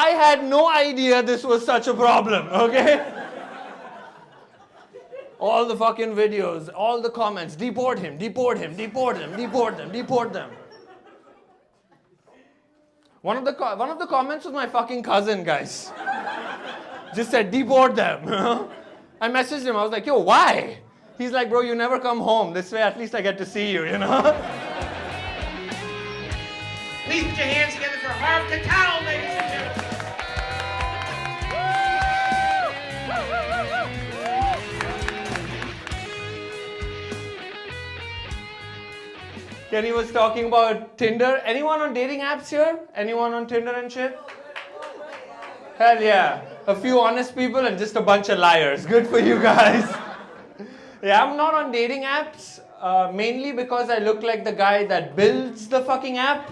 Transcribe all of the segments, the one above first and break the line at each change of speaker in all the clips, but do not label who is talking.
I had no idea this was such a problem, okay? All the fucking videos, all the comments, deport him, deport him, deport him, deport them, deport them. One of the comments was my fucking cousin, guys. Just said, deport them. I messaged him, I was like, yo, why? He's like, bro, you never come home. This way at least I get to see you, you know?
Please put your hands together for Harvasp Khatow, ladies and gentlemen.
Kenny was talking about Tinder. Anyone on dating apps here? Anyone on Tinder and shit? Hell yeah. A few honest people and just a bunch of liars. Good for you guys. Yeah, I'm not on dating apps. Mainly because I look like the guy that builds the fucking app.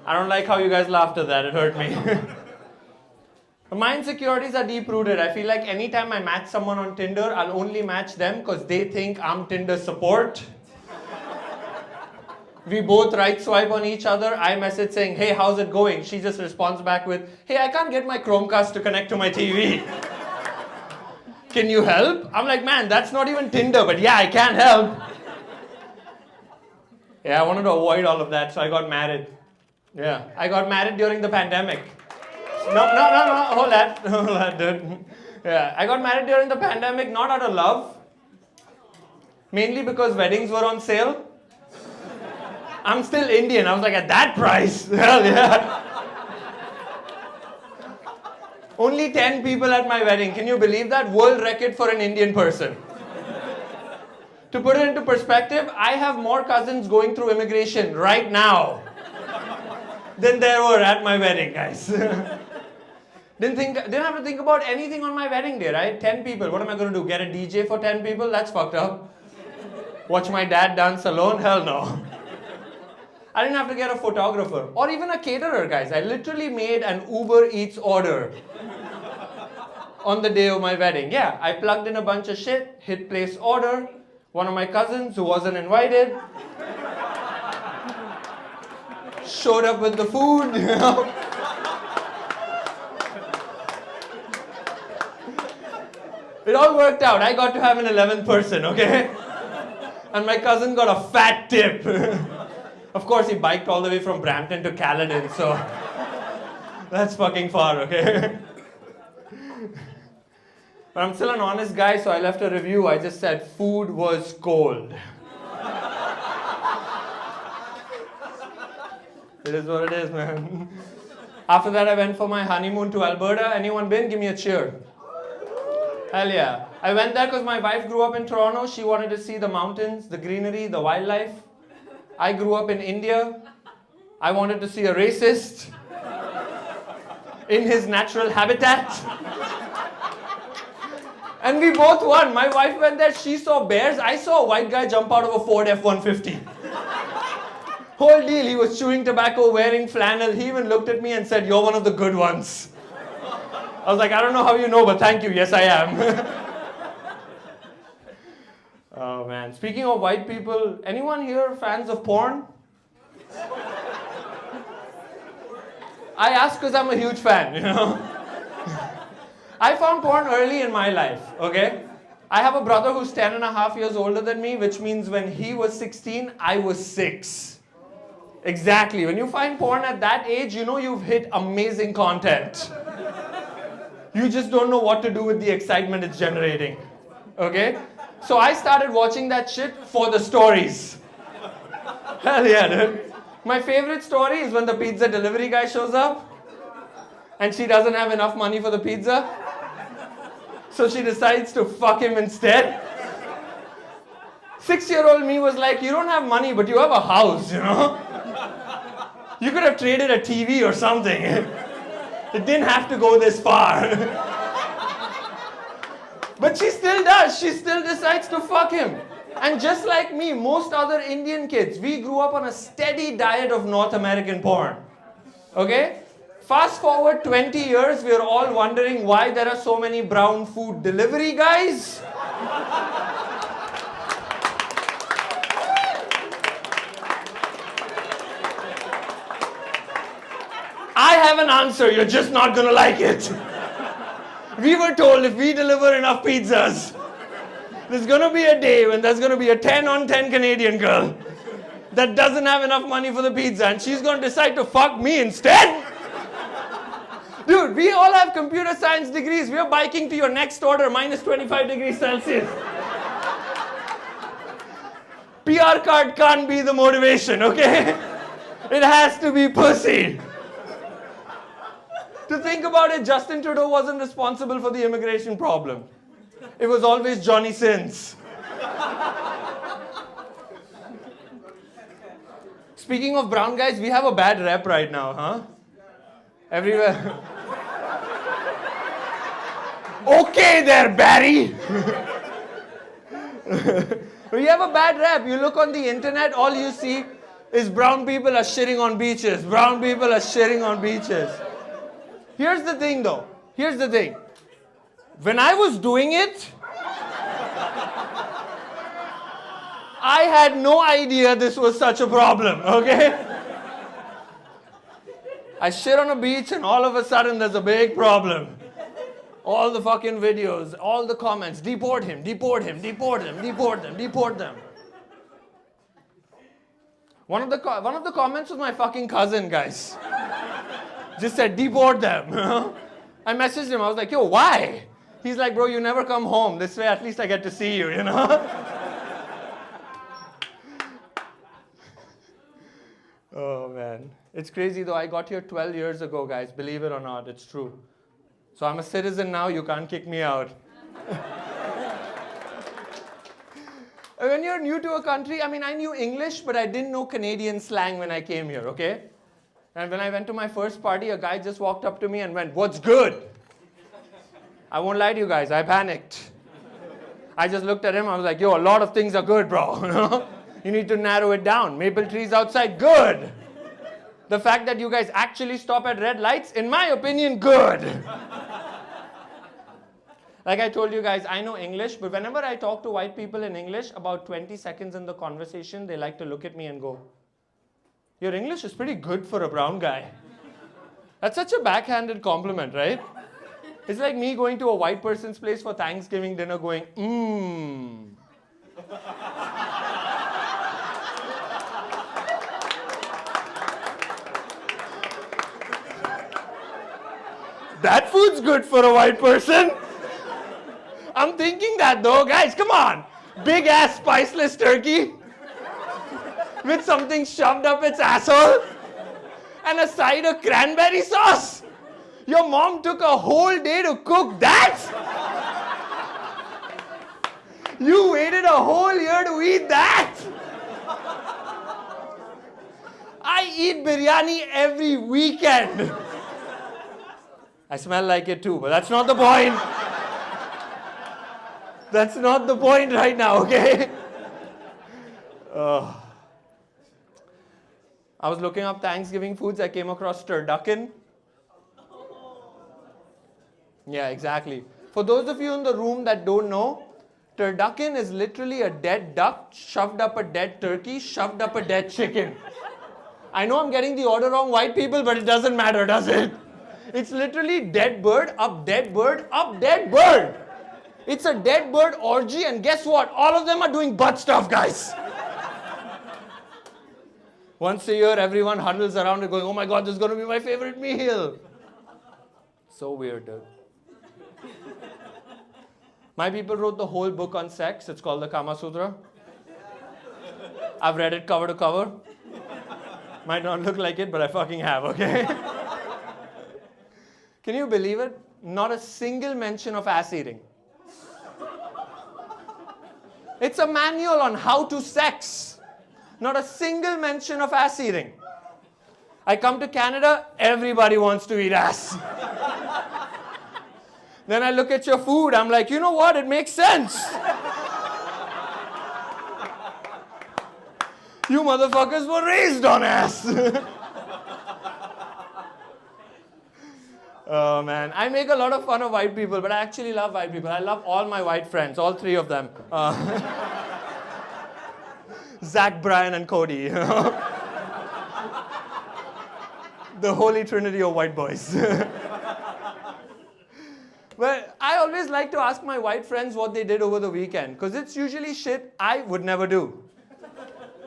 I don't like how you guys laughed at that. It hurt me. My insecurities are deep-rooted. I feel like anytime I match someone on Tinder, I'll only match them because they think I'm Tinder support. We both right swipe on each other. I message saying, hey, how's it going? She just responds back with, hey, I can't get my Chromecast to connect to my TV. Can you help? I'm like, man, that's not even Tinder, but yeah, I can help. Yeah, I wanted to avoid all of that, so I got married. Yeah, I got married during the pandemic. No, hold that, dude. Yeah, I got married during the pandemic, not out of love. Mainly because weddings were on sale. I'm still Indian. I was like, at that price? Hell yeah. Only 10 people at my wedding. Can you believe that? World record for an Indian person. To put it into perspective, I have more cousins going through immigration right now than there were at my wedding, guys. Didn't have to think about anything on my wedding day, right? 10 people. What am I going to do? Get a DJ for 10 people? That's fucked up. Watch my dad dance alone? Hell no. I didn't have to get a photographer or even a caterer, guys. I literally made an Uber Eats order on the day of my wedding. Yeah, I plugged in a bunch of shit, hit place order. One of my cousins who wasn't invited showed up with the food, you know. It all worked out. I got to have an 11th person, okay? And my cousin got a fat tip. Of course, he biked all the way from Brampton to Caledon, so that's fucking far, okay? But I'm still an honest guy, so I left a review. I just said, food was cold. It is what it is, man. After that, I went for my honeymoon to Alberta. Anyone been? Give me a cheer. Hell yeah. I went there because my wife grew up in Toronto. She wanted to see the mountains, the greenery, the wildlife. I grew up in India. I wanted to see a racist in his natural habitat. And we both won. My wife went there, she saw bears. I saw a white guy jump out of a Ford F-150. Whole deal, he was chewing tobacco, wearing flannel. He even looked at me and said, you're one of the good ones. I was like, I don't know how you know, but thank you. Yes, I am. Oh, man. Speaking of white people, anyone here fans of porn? I ask because I'm a huge fan, you know. I found porn early in my life, okay? I have a brother who's 10.5 years older than me, which means when he was 16, I was 6. Exactly. When you find porn at that age, you know you've hit amazing content. You just don't know what to do with the excitement it's generating, okay? So I started watching that shit for the stories. Hell yeah, dude. My favorite story is when the pizza delivery guy shows up and she doesn't have enough money for the pizza. So she decides to fuck him instead. 6-year-old me was like, you don't have money, but you have a house, you know? You could have traded a TV or something. It didn't have to go this far. But she still does. She still decides to fuck him. And just like me, most other Indian kids, we grew up on a steady diet of North American porn. Okay? Fast forward 20 years, we're all wondering why there are so many brown food delivery guys. have an answer. You're just not going to like it. We were told if we deliver enough pizzas, there's going to be a day when there's going to be a 10 on 10 Canadian girl that doesn't have enough money for the pizza and she's going to decide to fuck me instead. Dude, we all have computer science degrees. We're biking to your next order, minus 25 degrees Celsius. PR card can't be the motivation, okay? It has to be pussy. To think about it, Justin Trudeau wasn't responsible for the immigration problem. It was always Johnny Sins. Speaking of brown guys, we have a bad rep right now, huh? Everywhere. Okay there, Barry. We have a bad rep. You look on the internet, all you see is brown people are shitting on beaches. Brown people are shitting on beaches. Here's the thing though. Here's the thing. When I was doing it, I had no idea this was such a problem, okay? I shit on a beach and all of a sudden there's a big problem. All the fucking videos, all the comments, deport him, deport him, deport him, deport them, deport them. One of the comments was my fucking cousin, guys. Just said, deport them. I messaged him, I was like, yo, why? He's like, bro, you never come home. This way at least I get to see you, you know? Oh man. It's crazy though, I got here 12 years ago, guys. Believe it or not, it's true. So I'm a citizen now, you can't kick me out. When you're new to a country, I mean, I knew English, but I didn't know Canadian slang when I came here, okay? And when I went to my first party, a guy just walked up to me and went, "What's good?" I won't lie to you guys, I panicked. I just looked at him, I was like, yo, a lot of things are good, bro. You know? You need to narrow it down. Maple trees outside, good. The fact that you guys actually stop at red lights, in my opinion, good. Like I told you guys, I know English, but whenever I talk to white people in English, about 20 seconds in the conversation, they like to look at me and go, your English is pretty good for a brown guy. That's such a backhanded compliment, right? It's like me going to a white person's place for Thanksgiving dinner going, That food's good for a white person. I'm thinking that though, guys, come on. Big ass spiceless turkey with something shoved up its asshole and a side of cranberry sauce. Your mom took a whole day to cook that? You waited a whole year to eat that? I eat biryani every weekend. I smell like it too, but that's not the point. That's not the point right now, okay? I was looking up Thanksgiving foods. I came across turducken. Yeah, exactly. For those of you in the room that don't know, turducken is literally a dead duck shoved up a dead turkey, shoved up a dead chicken. I know I'm getting the order wrong, white people, but it doesn't matter, does it? It's literally dead bird, up dead bird, up dead bird. It's a dead bird orgy, and guess what? All of them are doing butt stuff, guys. Once a year, everyone huddles around and going, oh my God, this is going to be my favorite meal. So weird, dude. My people wrote the whole book on sex. It's called the Kama Sutra. I've read it cover to cover. Might not look like it, but I fucking have, okay? Can you believe it? Not a single mention of ass eating. It's a manual on how to sex. Not a single mention of ass eating. I come to Canada, everybody wants to eat ass. Then I look at your food, I'm like, you know what? It makes sense. You motherfuckers were raised on ass. Oh man, I make a lot of fun of white people, but I actually love white people. I love all my white friends, all three of them. Zach, Brian, and Cody. You know? The holy trinity of white boys. But I always like to ask my white friends what they did over the weekend, because it's usually shit I would never do.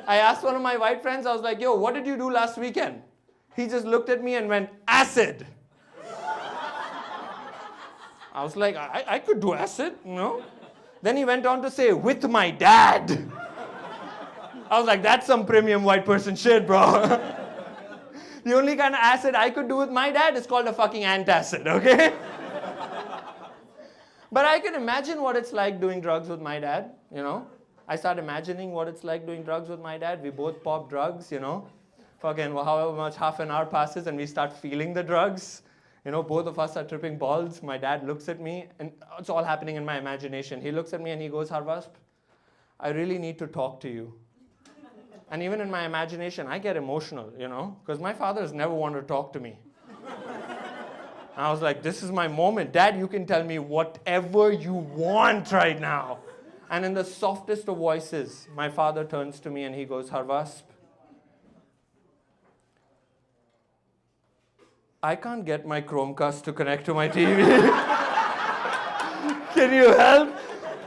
I asked one of my white friends, I was like, yo, what did you do last weekend? He just looked at me and went, acid. I was like, I could do acid, you know? Then he went on to say, with my dad. I was like, that's some premium white person shit, bro. The only kind of acid I could do with my dad is called a fucking antacid, okay? But I can imagine what it's like doing drugs with my dad, you know? I start imagining what it's like doing drugs with my dad. We both pop drugs, you know? Fucking however much half an hour passes and we start feeling the drugs. You know, both of us are tripping balls. My dad looks at me, and it's all happening in my imagination. He looks at me and he goes, Harvasp, I really need to talk to you. And even in my imagination, I get emotional, you know, because my father has never wanted to talk to me. And I was like, this is my moment. Dad, you can tell me whatever you want right now. And in the softest of voices, my father turns to me and he goes, Harvasp, I can't get my Chromecast to connect to my TV. Can you help?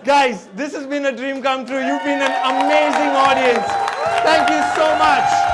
Guys, this has been a dream come true. You've been an amazing audience. Thank you so much.